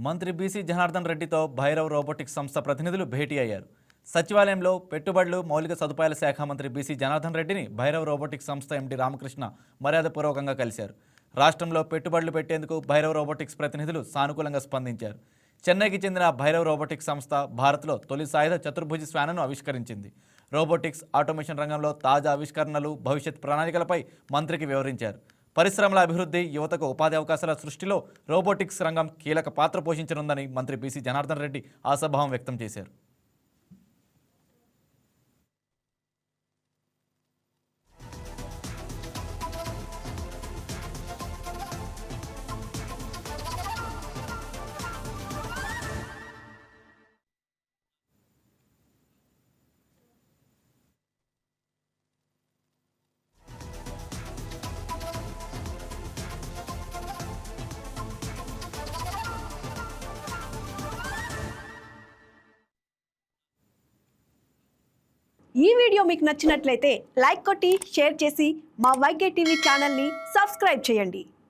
మంత్రి బీసీ జనార్దన్ రెడ్డితో భైరవ్ రోబోటిక్స్ సంస్థ ప్రతినిధులు భేటీ అయ్యారు. సచివాలయంలో పెట్టుబడులు మౌలిక సదుపాయాల శాఖ మంత్రి బీసీ జనార్దన్ రెడ్డిని భైరవ్ రోబోటిక్స్ సంస్థ ఎండి రామకృష్ణ మర్యాదపూర్వకంగా కలిశారు. రాష్ట్రంలో పెట్టుబడులు పెట్టేందుకు భైరవ్ రోబోటిక్స్ ప్రతినిధులు సానుకూలంగా స్పందించారు. చెన్నైకి చెందిన భైరవ్ రోబోటిక్స్ సంస్థ భారత్లో తొలి సాయుధ చతుర్భుజ శ్వానను ఆవిష్కరించింది. రోబోటిక్స్, ఆటోమేషన్ రంగంలో తాజా ఆవిష్కరణలు, భవిష్యత్ ప్రణాళికలపై మంత్రికి వివరించారు. పరిశ్రమల అభివృద్ధి, యువతకు ఉపాధి అవకాశాల సృష్టిలో రోబోటిక్స్ రంగం కీలక పాత్ర పోషించనుందని మంత్రి బీసీ జనార్దన్ రెడ్డి ఆశాభావం వ్యక్తం చేశారు. ఈ వీడియో మీకు నచ్చినట్లయితే లైక్ కొట్టి షేర్ చేసి మా వైకే టీవీ ఛానల్ని సబ్స్క్రైబ్ చేయండి.